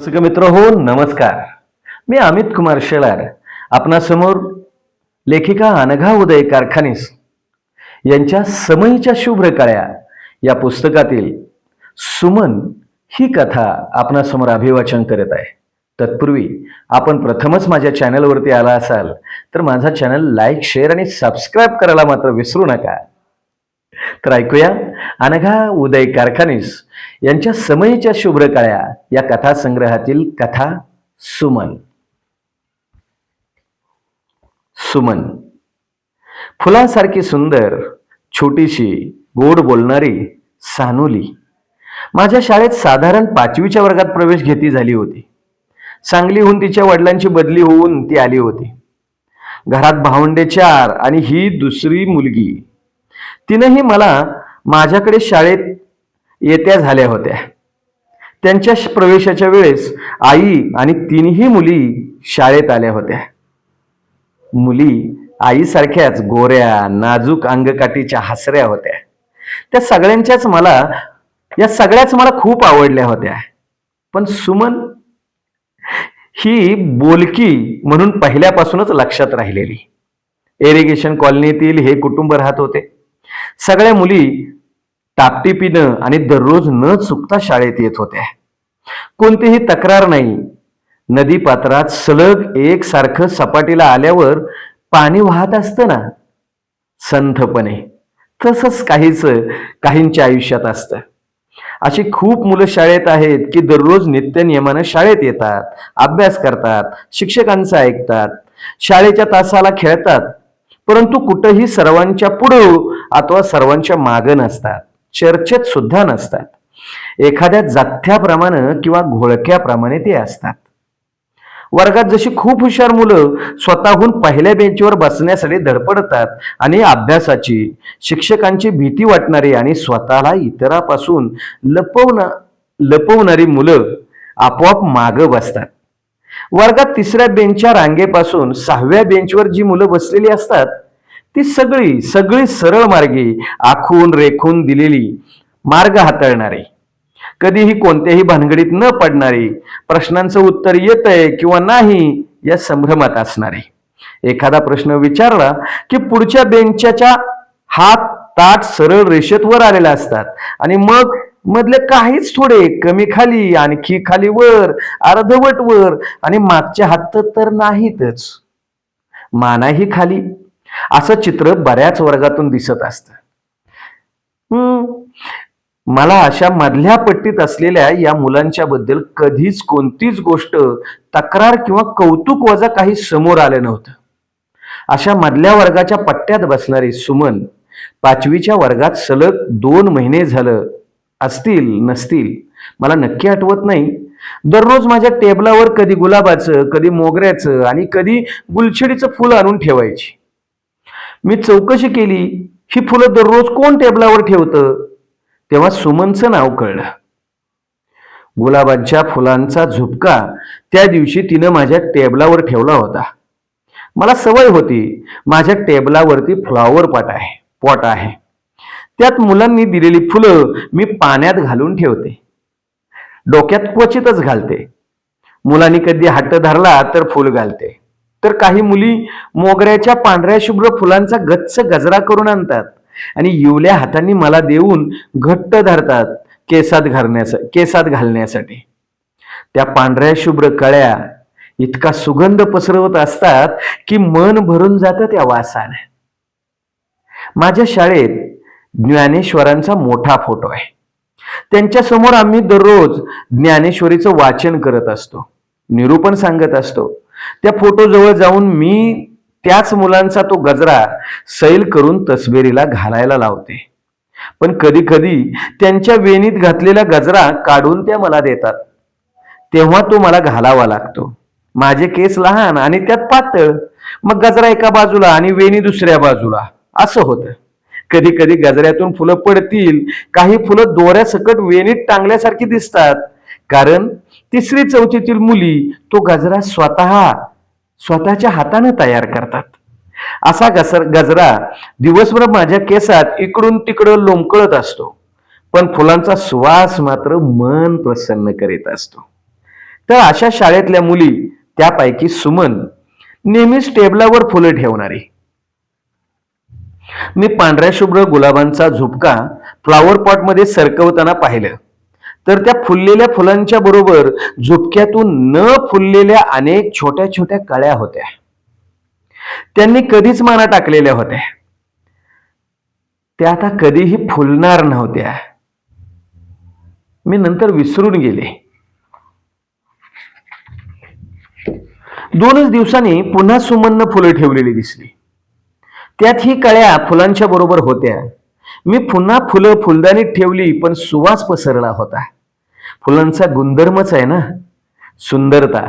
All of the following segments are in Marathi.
दर्शक मित्र हो, नमस्कार. मी अमित कुमार शेलार आपणासमोर लेखिका अनघा उदय कारखानीस यांच्या समयीच्या शुभ्र कळ्या या पुस्तकातील सुमन ही कथा आपणासमोर अभिवाचन करत आहे. तत्पूर्वी आपण प्रथमच माझ्या चॅनलवरती आला असाल तर माझा चॅनल लाईक, शेअर आणि सबस्क्राईब करायला मात्र विसरू नका. तर ऐकूया अनघा उदय कारखानीस यांच्या समयीच्या शुभ्र काळ्या या कथा संग्रहातील कथा सुमन. सुमन फुलासारखी सुंदर, छोटीशी, गोड बोलणारी सानुली माझ्या शाळेत साधारण 5वीच्या वर्गात प्रवेश घेती झाली होती. सांगलीहून तिच्या वडिलांची बदली होऊन ती आली होती. घरात भावंडे 4 आणि ही दुसरी मुलगी. तिनंही मला माझ्याकडे शाळेत येत्या झाल्या होत्या. त्यांच्या प्रवेशाच्या वेळेस आई आणि तिन्ही मुली शाळेत आल्या होत्या. मुली आईसारख्याच गोऱ्या, नाजूक अंगकाठीच्या हसऱ्या होत्या. या सगळ्याच मला खूप आवडल्या होत्या. पण सुमन ही बोलकी म्हणून पहिल्यापासूनच लक्षात राहिलेली. इरिगेशन कॉलनीतील हे कुटुंब राहत होते. सगळ्या मुली टापटिपीनं आणि दररोज न चुकता शाळेत येत होत्या. कोणतीही तक्रार नाही. नदी पात्रात सलग एकसारखं सपाटीला आल्यावर पाणी वाहत असतं ना, संथपणे, तसंच काहींच्या आयुष्यात असतं. अशी खूप मुलं शाळेत आहेत की दररोज नित्य नियमानं शाळेत येतात, अभ्यास करतात, शिक्षकांचं ऐकतात, शाळेच्या तासाला खेळतात, परंतु कुठंही सर्वांच्या पुढं अथवा सर्वांच्या मागं नसतात, चर्चेत सुद्धा नसतात. एखाद्या जाथ्याप्रमाणे किंवा घोळक्याप्रमाणे ते असतात. वर्गात जशी खूप हुशार मुलं स्वतःहून पहिल्या बेंचवर बसण्यासाठी धडपडतात आणि अभ्यासाची, शिक्षकांची भीती वाटणारी आणि स्वतःला इतरांपासून लपवणारी मुलं आपोआप मागं बसतात. वर्गात 3ऱ्या बेंचच्या रांगेपासून 6व्या बेंचवर जी मुलं बसलेली असतात ती सगळी सरळ मार्गी, आखून रेखून दिलेली मार्ग हाताळणारी, कधीही कोणत्याही भानगडीत न पडणारी, प्रश्नांचं उत्तर येतंय किंवा नाही या संभ्रमात असणारी. एखादा प्रश्न विचारला की पुढच्या बेंचच्या हात ताट सरळ रेषेत वर आलेला असतात आणि मग मधले काहीच थोडे कमी खाली, आणखी खाली वर, अर्धवट वर आणि मागच्या हात तर नाहीतच, मानाही खाली. असं चित्र बऱ्याच वर्गातून दिसत असतं. मला अशा मधल्या पट्टीत असलेल्या या मुलांच्या बद्दल कधीच कोणतीच गोष्ट, तक्रार किंवा कौतुक वजा काही समोर आलं नव्हतं. अशा मधल्या वर्गाच्या पट्ट्यात बसणारी सुमन 5वीच्या वर्गात सलग 2 महिने झालं असतील नसतील मला नक्की आठवत नाही. दररोज माझ्या टेबलावर कधी गुलाबाचं, कधी मोगऱ्याचं आणि कधी गुलछडीचं फुल आणून ठेवायची. मी चौकशी केली, ही फुलं दररोज कोण टेबलावर ठेवतं, तेव्हा सुमनचं नाव कळलं. गुलाबांच्या फुलांचा झुपका त्या दिवशी तिनं माझ्या टेबलावर ठेवला होता. मला सवय होती, माझ्या टेबलावरती फ्लॉवर पॉट आहे, त्यात मुलांनी दिलेली फुलं मी पाण्यात घालून ठेवते. डोक्यात क्वचितच घालते. मुलांनी कधी हट्ट धरला तर फुल घालते, तर काही मुली मोगऱ्याच्या पांढऱ्या शुभ्र फुलांचा गच्च गजरा करून आणतात आणि येवल्या हातांनी मला देऊन घट्ट धरतात केसात घालण्यासाठी. त्या पांढऱ्या शुभ्र कळ्या इतका सुगंध पसरवत असतात की मन भरून जातं त्या वासाने. माझ्या शाळेत ज्ञानेश्वरांचा मोठा फोटो आहे. त्यांच्या समोर आम्ही दररोज ज्ञानेश्वरीचं वाचन करत असतो, निरूपण सांगत असतो. त्या फोटो जवळ जाऊन मी त्याच मुलांचा तो गजरा सैल करून तसबेरीला घालायला लावते. पण कधी कधी त्यांच्या वेणीत घातलेला गजरा काढून त्या मला देतात, तेव्हा तो मला घालावा लागतो. माझे केस लहान आणि त्यात पातळ, मग गजरा एका बाजूला आणि वेणी दुसऱ्या बाजूला असं होतं. कधी कधी गजऱ्यातून फुलं पडतील, काही फुलं दोऱ्यासकट वेणीत टांगल्यासारखी दिसतात, कारण 3री 4थीतील मुली तो गजरा स्वतःच्या हाताने तयार करतात. असा गजरा दिवसभर माझ्या केसात इकडून तिकडं लोंबकळत असतो, पण फुलांचा सुवास मात्र मन प्रसन्न करीत असतो. तर अशा शाळेतल्या मुली, त्यापैकी सुमन, नेहमीच टेबलावर फुलं ठेवणारी. मी पांढऱ्या शुभ्र गुलाबांचा झुपका फ्लॉवर पॉट मध्ये सरकवताना पाहिलं, तर त्या फुललेल्या फुलांच्या बरोबर झुपक्यातून न फुललेल्या अनेक छोट्या छोट्या कळ्या होत्या. त्यांनी कधीच माना टाकलेल्या होत्या. त्या आता कधीही फुलणार नव्हत्या. मी नंतर विसरून गेले. 2च दिवसांनी पुन्हा सुमननं फुलं ठेवलेली दिसली. त्यात ही कळ्या फुलांच्या बरोबर होत्या. मी पुन्हा फुलं फुलदाणीत ठेवली, पण सुवास पसरला होता. फुलांचा गुणधर्मच आहे ना, सुंदरता.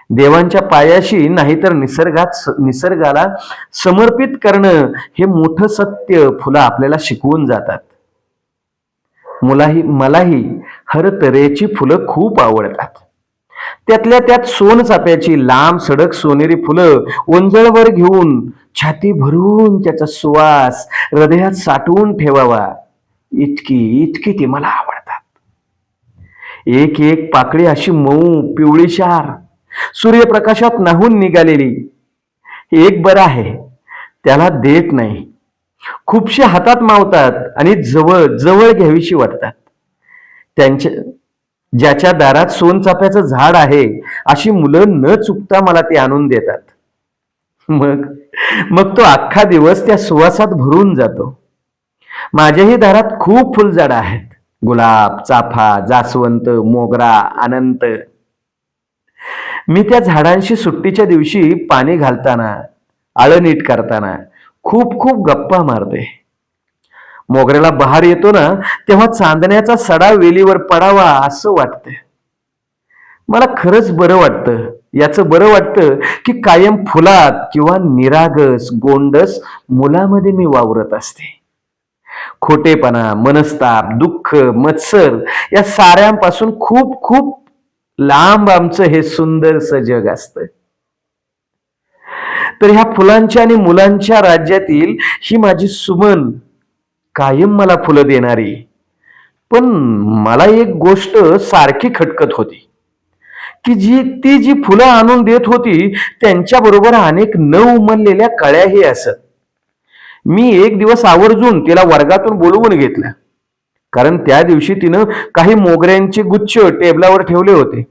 देवांच्या पायाशी नाहीतर निसर्गाला समर्पित करणं, हे मोठं सत्य फुलं आपल्याला शिकवून जातात. मलाही हर तऱ्हेची फुलं खूप आवडतात. त्यातल्या त्यात सोनचाफ्याची लांब सडक सोनेरी फुलं ओंजळवर घेऊन छाती भरून त्याचा सुवास हृदयात साठवून ठेवावा, इतकी इतकी ती मला आवडतात. एक एक पाकळी अशी मऊ पिवळीशार सूर्यप्रकाशात न्हाऊन निघालेली. एक बरं आहे, त्याला देत नाही. खूपशे हातात मावतात आणि जवळ जवळ घ्यावीशी वाटतात. त्यांच्या ज्याच्या दारात सोनचाफ्याचं झाड आहे, अशी मुलं न चुकता मला ते आणून देतात. मग मग तो अख्खा दिवस त्या सुवासात भरून जातो. माझ्याही दारात खूप फुलझाडं आहेत. गुलाब, चाफा, जास्वंत, मोगरा, अनंत. मी त्या झाडांशी सुट्टीच्या दिवशी पाणी घालताना, आळं नीट करताना खूप खूप गप्पा मारते. मोगऱ्याला बहार येतो ना, तेव्हा चांदण्याचा सडा वेलीवर पडावा असं वाटतं. मला खरंच बरं वाटतं. याचं बरं वाटतं की कायम फुलात किंवा निरागस गोंडस मुलामध्ये मी वावरत असते. खोटेपणा, मनस्ताप, दुःख, मत्सर या साऱ्यांपासून खूप खूप लांब आमचं हे सुंदरसं जग असतं. तर ह्या फुलांच्या आणि मुलांच्या राज्यातील ही माझी सुमन, कायम मला फुलं देणारी. पण मला एक गोष्ट सारखी खटकत होती की जी फुलं आणून देत होती, त्यांच्या बरोबर अनेक न उमललेल्या कळ्याही असत. मी एक दिवस आवर्जून तिला वर्गातून बोलवून घेतलं, कारण त्या दिवशी तिनं काही मोगऱ्यांचे गुच्छ टेबलावर ठेवले होते.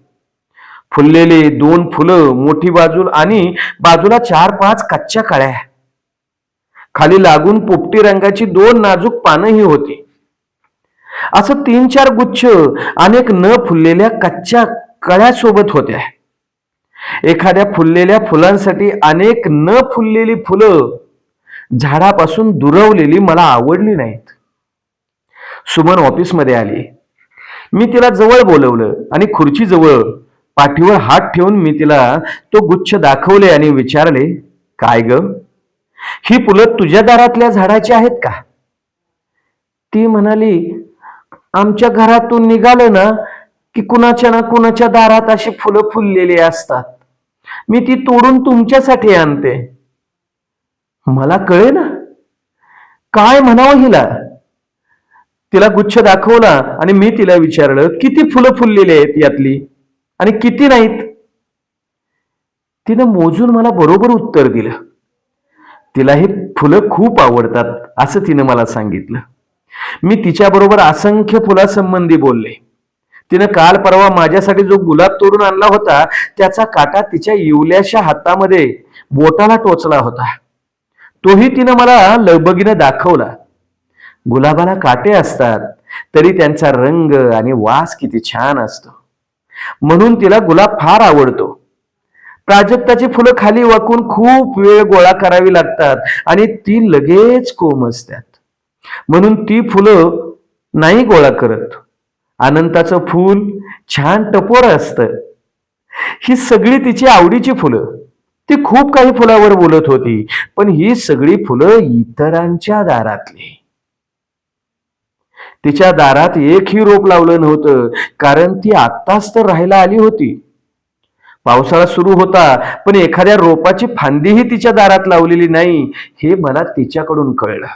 फुललेले 2 फुलं मोठी बाजू आणि बाजूला 4-5 कच्च्या कळ्या. खाली लागून पोपटी रंगाची 2 नाजूक पानंही होती. असं 3-4 गुच्छ अनेक न फुललेल्या कच्च्या कळ्या सोबत होत्या. एखाद्या फुललेल्या फुलांसाठी अनेक न फुललेली फुलं झाडापासून दुरावलेली मला आवडली नाहीत. सुमन ऑफिसमध्ये आली. मी तिला जवळ बोलवलं आणि खुर्ची जवळ पाठीवर हात ठेवून मी तिला तो गुच्छ दाखवले आणि विचारले, काय ग, ही फुलं तुझ्या दारातल्या झाडाची आहेत का? ती म्हणाली, आमच्या घरातून निघालं ना की कुणाच्या ना कुणाच्या दारात अशी फुलं फुललेली असतात. मी ती तोडून तुमच्यासाठी आणते. मला कळे ना काय म्हणावं हिला. तिला गुच्छ दाखवला आणि मी तिला विचारलं, किती फुलं फुललेली आहेत यातली आणि किती नाहीत? तिनं मोजून मला बरोबर उत्तर दिलं. तिला ही फुलं खूप आवडतात असं तिनं मला सांगितलं. मी तिच्या बरोबर असंख्य फुलासंबंधी बोलले. तिनं काल परवा माझ्यासाठी जो गुलाब तोडून आणला होता, त्याचा काटा तिच्या इवल्याशा हातामध्ये बोटाला टोचला होता. तोही तिनं मला लगबगीनं दाखवला. गुलाबाला काटे असतात, तरी त्यांचा रंग आणि वास किती छान असतो. म्हणून तिला गुलाब फार आवडतो. प्राजक्ताची फुलं खाली वाकून खूप वेळ गोळा करावी लागतात आणि ती लगेच कोमेजतात. म्हणून ती फुलं नाही गोळा करत. अनंताचं फूल छान टपोर असतं. ही सगळी तिची आवडीची फुलं. ती खूप काही फुलावर बोलत होती, पण ही सगळी फुलं इतरांच्या दारातली. तिच्या दारात एकही रोप लावलं नव्हतं, कारण ती आत्ताच तर राहायला आली होती. पावसाळा सुरू होता, पण एखाद्या रोपाची फांदीही तिच्या दारात लावलेली नाही हे मला तिच्याकडून कळलं.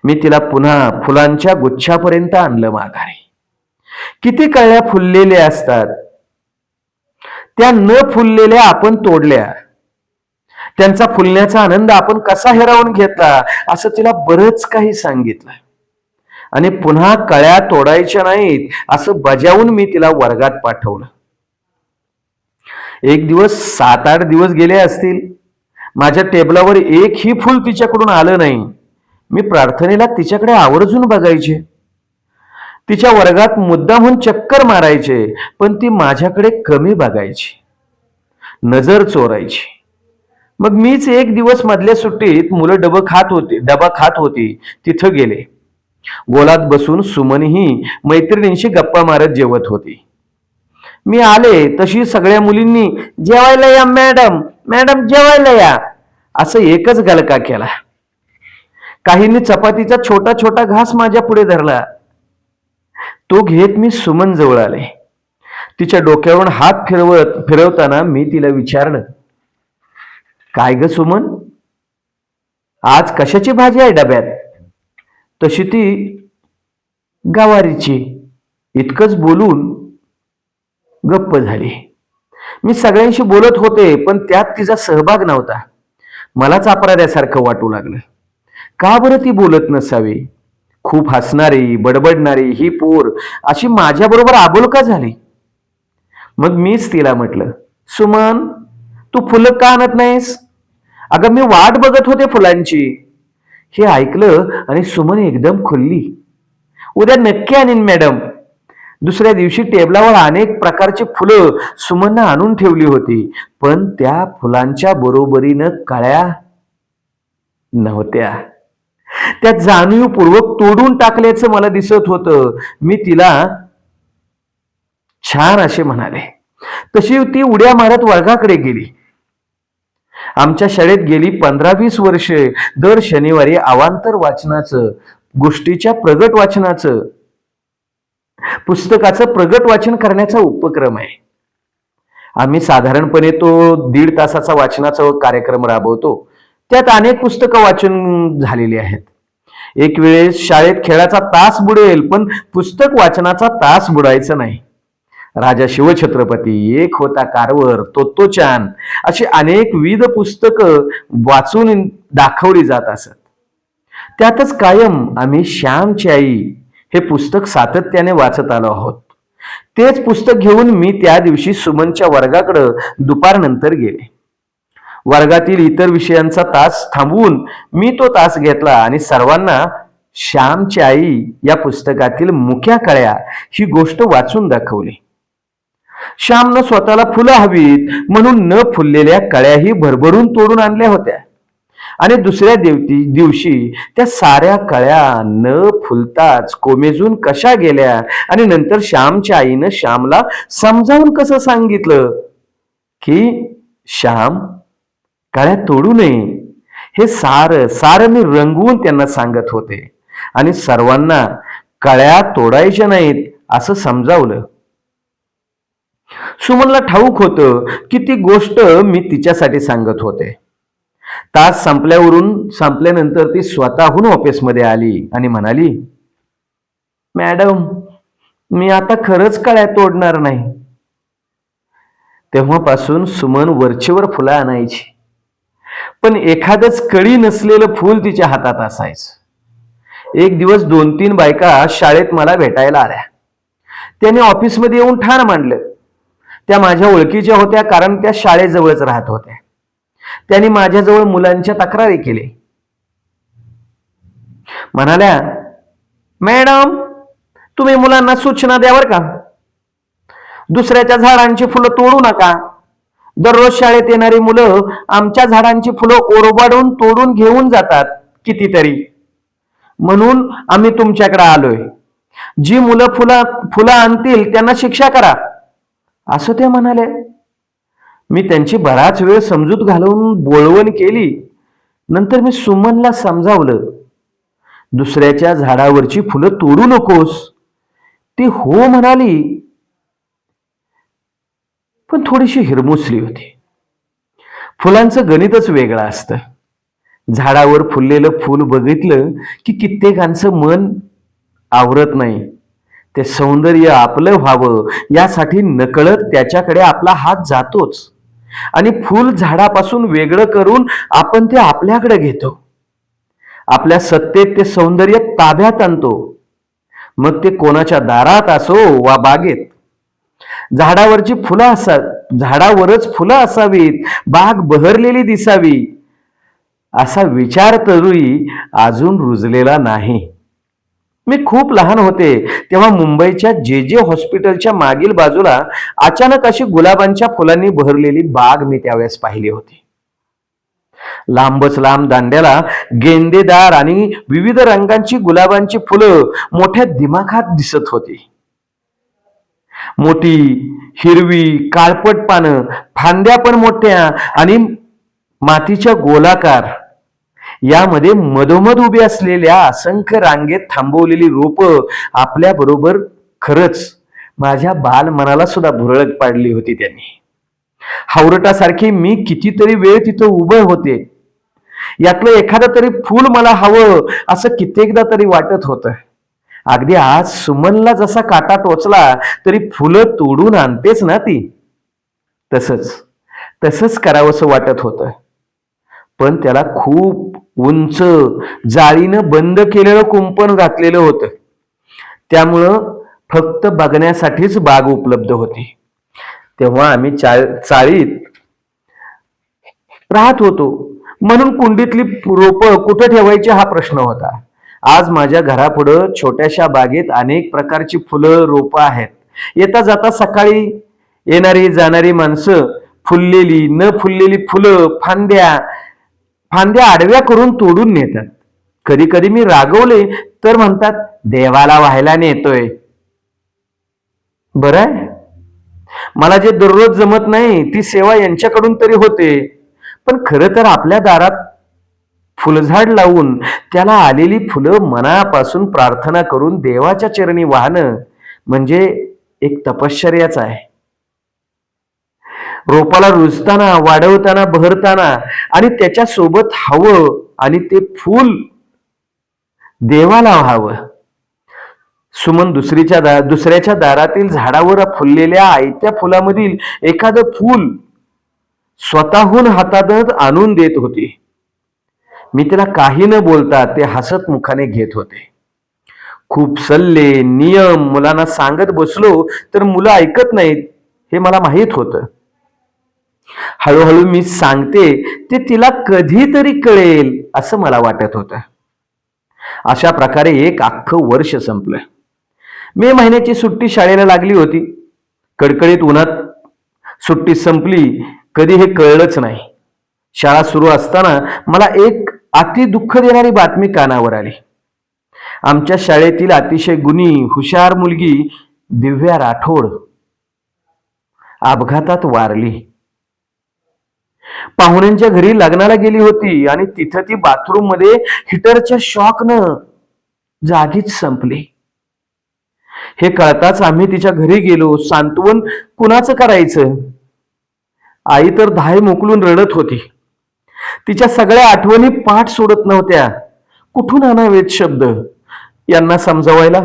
मी तिला पुन्हा फुलांच्या गुच्छापर्यंत आणलं माघारी. किती कळ्या फुललेल्या असतात, त्या न फुललेल्या आपण तोडल्या, त्यांचा फुलण्याचा आनंद आपण कसा हिरावून घेतला असं तिला बरंच काही सांगितलं. आणि पुन्हा कळ्या तोडायच्या नाहीत असं बजावून मी तिला वर्गात पाठवलं. एक दिवस 7-8 दिवस गेले असतील, माझ्या टेबलावर एकही फुल तिच्याकडून आलं नाही. मी प्रार्थनेला तिच्याकडे आवर्जून बघायचे, तिच्या वर्गात मुद्दामहून चक्कर मारायचे, पण ती माझ्याकडे कमी बघायची, नजर चोरायची. मग मीच एक दिवस मधल्या सुट्टीत मुलं डबा खात होती तिथं गेले. गोलात बसून सुमनही मैत्रिणींशी गप्पा मारत जेवत होती. मी आले तशी सगळ्या मुलींनी जेवायला या मॅडम, मॅडम जेवायला या असं एकच गलका केला. काहींनी चपातीचा छोटा छोटा घास माझ्या पुढे धरला. तो घेत मी सुमन जवळ आले. तिच्या डोक्यावरून हात फिरवताना मी तिला विचारलं, काय ग सुमन, आज कशाची भाजी आहे डब्यात? तशी ती गवारीची इतकंच बोलून गप्प झाली. मी सगळ्यांशी बोलत होते, पण त्यात तिचा सहभाग नव्हता. मलाच अपराध्यासारखं वाटू लागलं. का बरं ती बोलत नसावी? खूप हसणारी बडबडणारी ही पोर अशी माझ्याबरोबर आबोल का झाली? मग मीच तिला म्हटलं, सुमन तू फुलं का आणत नाहीस? अगं मी वाट बघत होते फुलांची. हे ऐकलं आणि सुमन एकदम खुलली. उद्या नक्की आणीन मॅडम. दुसऱ्या दिवशी टेबलावर अनेक प्रकारची फुलं सुमननं आणून ठेवली होती, पण त्या फुलांच्या बरोबरीनं कळ्या नव्हत्या. त्या जाणीवपूर्वक तोडून टाकल्याचं मला दिसत होतं. मी तिला छान असे म्हणाले. तशी ती उड्या मारत वर्गाकडे गेली. आमच्या शाळेत गेली 15-20 वर्षे दर शनिवारी अवांतर वाचनाचं, गोष्टीच्या प्रगट वाचनाचं, पुस्तकाचं प्रगट वाचन करण्याचा उपक्रम आहे. आम्ही साधारणपणे तो 1.5 तासाचा वाचनाचा कार्यक्रम राबवतो. त्यात अनेक पुस्तकं वाचन झालेली आहेत. एक वेळेस शाळेत खेळाचा तास बुडेल, पण पुस्तक वाचनाचा तास बुडायचा नाही. राजा शिवछत्रपती, एक होता कारवर, तोत्तोचान अशी अनेक विविध पुस्तकं वाचून दाखवली जात असत. त्यातच कायम आम्ही श्यामची आई हे पुस्तक सातत्याने वाचत आलो आहोत. तेच पुस्तक घेऊन मी त्या दिवशी सुमनच्या वर्गाकडे दुपारनंतर गेले. वर्गातील इतर विषयांचा तास थांबवून मी तो तास घेतला आणि सर्वांना श्यामची आई या पुस्तकातील मुख्या कळ्या ही गोष्ट वाचून दाखवली. श्यामनं स्वतःला फुलं हवीत म्हणून न फुललेल्या कळ्याही भरभरून तोडून आणल्या होत्या आणि दुसऱ्या दिवशी त्या साऱ्या कळ्या न फुलताच कोमेजून कशा गेल्या आणि नंतर श्यामच्या आईनं श्यामला समजावून कसं सांगितलं की श्याम कळ्या तोडू नये. हे सारं मी रंगवून त्यांना सांगत होते आणि सर्वांना कळ्या तोडायच्या नाहीत असं समजावलं. सुमनला ठाऊक होतं की ती गोष्ट मी तिच्यासाठी सांगत होते. तास संपल्यानंतर ती स्वतःहून ऑफिसमध्ये आली आणि म्हणाली, मॅडम मी आता खरंच कळ्या तोडणार नाही. तेव्हापासून सुमन वरचेवर फुलं आणायची, पण एखादंच कळी नसलेलं फूल तिच्या हातात असायचं. एक दिवस 2-3 बायका शाळेत मला भेटायला आल्या. त्याने ऑफिसमध्ये येऊन ठाण मांडलं. त्या माझ्या ओळखीच्या होत्या, कारण त्या शाळेजवळच राहत होत्या. त्यांनी माझ्याजवळ मुलांच्या तक्रारी केली. म्हणाल्या, मॅडम तुम्ही मुलांना सूचना द्यावर का, दुसऱ्याच्या झाडांची फुलं तोडू नका. दररोज शाळेत येणारी मुलं आमच्या झाडांची फुलं ओरबाडून तोडून घेऊन जातात कितीतरी, म्हणून आम्ही तुमच्याकडे आलोय. जी मुलं फुलं आणतील त्यांना शिक्षा करा असं ते म्हणाले. मी त्यांची बराच वेळ समजूत घालून बोळवण केली. नंतर मी सुमनला समजावलं, दुसऱ्याच्या झाडावरची फुलं तोडू नकोस. ती हो म्हणाली, पण थोडीशी हिरमुसली होती. फुलांचं गणितच वेगळं असतं. झाडावर फुललेलं फूल बघितलं की कित्येकांचं मन आवरत नाही. ते सौंदर्य आपलं व्हावं यासाठी नकळत त्याच्याकडे आपला हात जातोच आणि फूल झाडापासून वेगळं करून आपण ते आपल्याकडे घेतो. आपल्या सत्तेत ते सौंदर्य ताब्यात आणतो. मग ते कोणाच्या दारात असो वा बागेत. झाडावरची फुलं झाडावरच फुलं असावीत, बाग बहरलेली दिसावी असा विचार तरी अजून रुजलेला नाही. मी खूप लहान होते तेव्हा मुंबईच्या जे हॉस्पिटलच्या मागील बाजूला अचानक अशी गुलाबांच्या फुलांनी बहरलेली बाग मी त्यावेळेस पाहिली होती. लांबच लांब दांड्याला गेंदेदार आणि विविध रंगांची गुलाबांची फुलं मोठ्या दिमाखात दिसत होती. मोठी हिरवी काळपट पानं, फांद्या पण मोठ्या आणि मातीच्या गोलाकार, यामध्ये मधोमध उभी असलेल्या असंख्य रांगेत थांबवलेली रोप आपल्या बरोबर खरंच माझ्या बालमनाला सुद्धा भुरळ पाडली होती त्यांनी. हावरटासारखी मी कितीतरी वेळ तिथं उभे होते. यातलं एखादं तरी फूल मला हवं असं कित्येकदा तरी वाटत होतं. अगदी आज सुमनला जसा काटा टोचला तरी फुलं तोडून आणतेच ना ती, तसंच तसंच करावंसं वाटत होतं. पण त्याला खूप उंच जाळीनं बंद केलेलं कुंपण घातलेलं होतं. त्यामुळं फक्त बघण्यासाठीच बाग उपलब्ध होती. तेव्हा आम्ही चाळीत राहत होतो म्हणून कुंडीतली रोपं कुठं ठेवायची हा प्रश्न होता. आज माझ्या घरापुढं छोट्याशा बागेत अनेक प्रकारची फुलं रोपं आहेत. येता जाता सकाळी येणारी जाणारी माणसं फुललेली न फुललेली फुलं फांद्या फांद्या आडव्या करून तोडून नेतात. कधी कधी मी रागवले तर म्हणतात, देवाला व्हायला नेतोय. बरं आहे, मला जे दररोज जमत नाही ती सेवा यांच्याकडून तरी होते. पण खरं तर आपल्या दारात फुलझाड लावून त्याला आलेली फुलं मनापासून प्रार्थना करून देवाच्या चरणी वाहणं म्हणजे एक तपश्चर्याच आहे. रोपाला रुजताना, वाढवताना, बहरताना आणि त्याच्या सोबत हवं आणि ते फूल देवाला व्हावं. सुमन दुसऱ्याच्या दारातील झाडावर फुललेल्या आयत्या फुलामधील एखादं फूल स्वतःहून हातात आणून देत होती. मी तिला काही न बोलता ते हसत मुखाने घेत होते. खूप सल्ले नियम मुलांना सांगत बसलो तर मुलं ऐकत नाहीत हे मला माहीत होतं. हळूहळू मी सांगते ते तिला कधीतरी कळेल असं मला वाटत होतं. अशा प्रकारे एक अख्खं वर्ष संपलं. मे महिन्याची सुट्टी शाळेला लागली होती. कडकडीत उन्हात सुट्टी संपली कधी हे कळलंच नाही. शाळा सुरू असताना मला एक अति दुःख देणारी बातमी कानावर आली. आमच्या शाळेतील अतिशय गुणी हुशार मुलगी दिव्या राठोड अपघातात वारली. पाहुण्यांच्या घरी लग्नाला गेली होती आणि तिथं ती बाथरूम मध्ये हिटरच्या शॉकनं जागीच संपली. हे कळताच आम्ही तिच्या घरी गेलो. सांत्वन कुणाचं करायचं? आई तर धाय मोकलून रडत होती. तिच्या सगळ्या आठवणी पाठ सोडत नव्हत्या. कुठून आणावेत शब्द यांना समजावायला?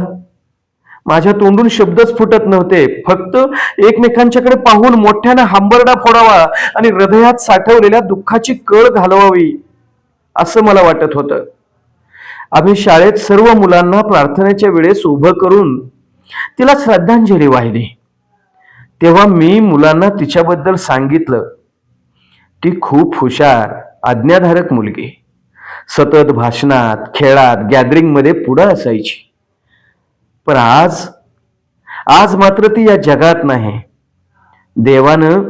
माझ्या तोंडून शब्दच फुटत नव्हते. फक्त एकमेकांच्याकडे पाहून मोठ्याने हंबरडा फोडावा आणि हृदयात साठवलेल्या दुःखाची कळ घालवावी असं मला वाटत होतं. आम्ही शाळेत सर्व मुलांना प्रार्थनेच्या वेळेस उभं करून तिला श्रद्धांजली वाहिली. तेव्हा मी मुलांना तिच्याबद्दल सांगितलं. ती खूप हुशार आज्ञाधारक मुलगी, सतत भाषणात खेळात गॅदरिंग मध्ये पुढं असायची. पण आज मात्र ती या जगात नाही. देवानं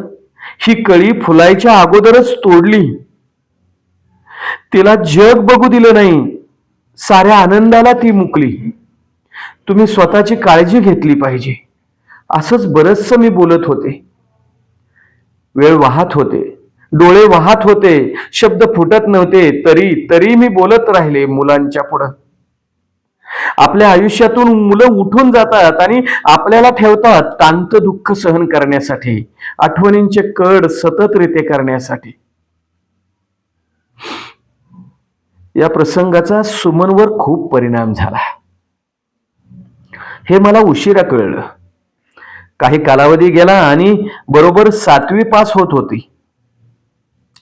ही कळी फुलायच्या अगोदरच तोडली. तिला जग बघू दिलं नाही. साऱ्या आनंदाला ती मुकली. तुम्ही स्वतःची काळजी घेतली पाहिजे असंच बरचसं मी बोलत होते. वेळ वाहत होते, डोळे वाहत होते, शब्द फुटत नव्हते. तरी मी बोलत राहिले मुलांच्या पुढं. आपल्या आयुष्यातून मुलं उठून जातात आणि आपल्याला ठेवतात तांत दुःख सहन करण्यासाठी, आठवणींचे कड सतत रीते करण्यासाठी. या प्रसंगाचा सुमनवर खूप परिणाम झाला. हे मला उशिरा कळलं. काही कालावधी गेला आणि बरोबर 7वी पास होत होती.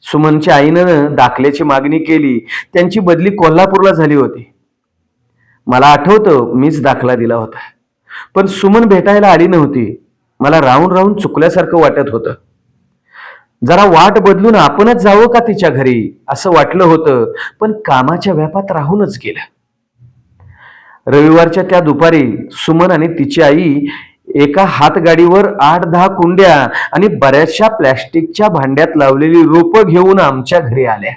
सुमनच्या आईनं दाखल्याची मागणी केली. त्यांची बदली कोल्हापूरला झाली होती. मला आठवतं मीच दाखला दिला होता. पण सुमन भेटायला आली नव्हती. मला राहून राहून चुकल्यासारखं वाटत होतं. जरा वाट बदलून आपणच जावं का तिच्या घरी असं वाटलं होतं, पण कामाच्या व्यापात राहूनच गेलं. रविवारच्या त्या दुपारी सुमन आणि तिची आई एका हातगाडीवर 8-10 कुंड्या आणि बऱ्याचशा प्लॅस्टिकच्या भांड्यात लावलेली रोपं घेऊन आमच्या घरी आल्या.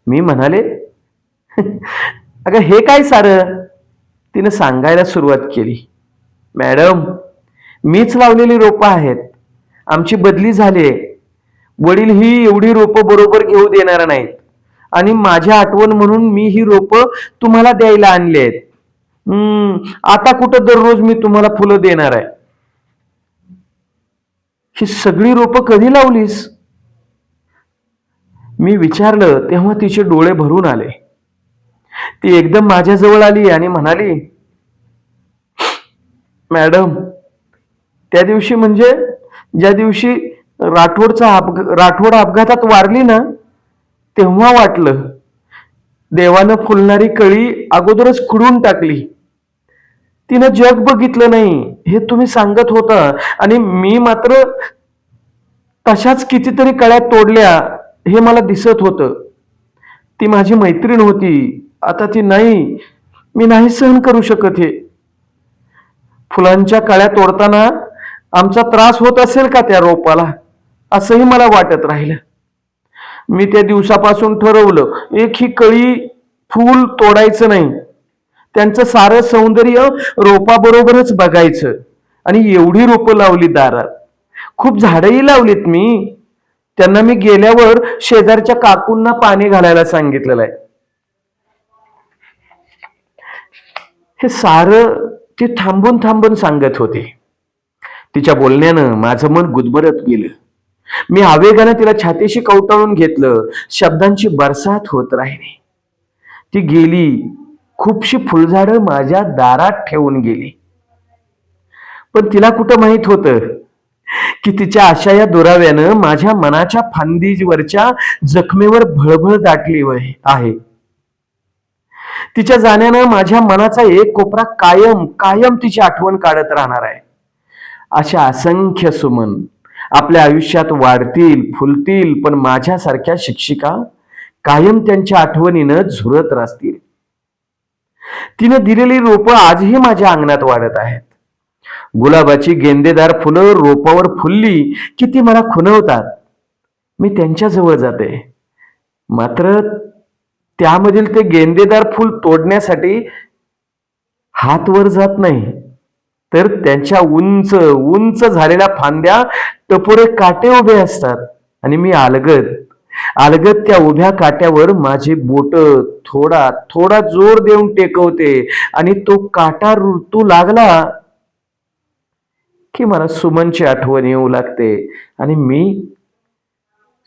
मी म्हणाले, अगं हे काय सारं? तिनं सांगायला सुरुवात केली. मॅडम, मीच लावलेली रोपं आहेत. आमची बदली झाली. वडील ही एवढी रोपं बरोबर घेऊ देणार नाहीत आणि माझी आठवण म्हणून मी ही रोपं तुम्हाला द्यायला आणली आहेत. आता कुठं दररोज मी तुम्हाला फुलं देणार आहे. ही सगळी रोपं कधी लावलीस? मी विचारलं तेव्हा तिचे डोळे भरून आले. ती एकदम माझ्याजवळ आली आणि म्हणाली, मॅडम, त्या दिवशी म्हणजे ज्या दिवशी राठोड अपघातात वारली ना, तेव्हा वाटलं देवानं फुलणारी कळी अगोदरच खुडून टाकली. तिनं जग बघितलं नाही हे तुम्ही सांगत होता आणि मी मात्र तशाच कितीतरी कळ्या तोडल्या हे मला दिसत होतं. ती माझी मैत्रीण होती. आता ती नाही. मी नाही सहन करू शकत हे. फुलांच्या कळ्या तोडताना आमचा त्रास होत असेल का त्या रोपाला, असंही मला वाटत राहिलं. मी त्या दिवसापासून ठरवलं एक ही कळी फूल तोडायचं नाही. त्यांचं सारं सौंदर्य रोपाबरोबरच बघायचं. आणि एवढी रोपं लावली दारात. खूप झाडंही लावलीत मी. त्यांना मी गेल्यावर शेजारच्या काकूंना पाणी घालायला सांगितलेलं आहे. हे सारं ती थांबून थांबून सांगत होते. तिच्या बोलण्यानं माझं मन गुदमरत गेलं. मी आवेगानं तिला छातीशी कवटाळून घेतलं. शब्दांची बरसात होत राहिली. ती गेली. खूपशी फुलझाडं माझ्या दारात ठेवून गेली. पण तिला कुठं माहित होतं की तिच्या आशा या दुराव्यानं माझ्या मनाच्या फांदीवरच्या जखमेवर भळभळ दाटली आहे. तिच्या जाण्यानं माझ्या मनाचा एक कोपरा कायम कायम तिची आठवण काढत राहणार आहे. अशा असंख्य सुमन आपल्या आयुष्यात वाढतील, फुलतील, पण माझ्यासारख्या शिक्षिका कायम त्यांच्या आठवणीनं झुरत राहतील. तिने दिलेली रोपं आजही माझ्या अंगणात वाढत आहेत. गुलाबाची गेंदेदार फुलं रोपावर फुलली की ती मला खुणवतात. मी त्यांच्या जवळ जाते, मात्र त्यामधील ते गेंदेदार फुल तोडण्यासाठी हात वर जात नाही, तर त्यांच्या उंच उंच झालेल्या फांद्या टपोरे काटे उभे असतात आणि मी अलगद त्या उभ्या काट्यावर माझी बोट थोडा थोडा जोर देऊन टेकवते आणि तो काटा ऋतू लागला की मला सुमनची आठवण येऊ लागते आणि मी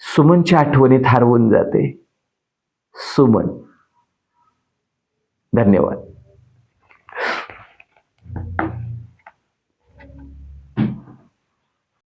सुमनच्या आठवणीत हरवून जाते. सुमन. धन्यवाद.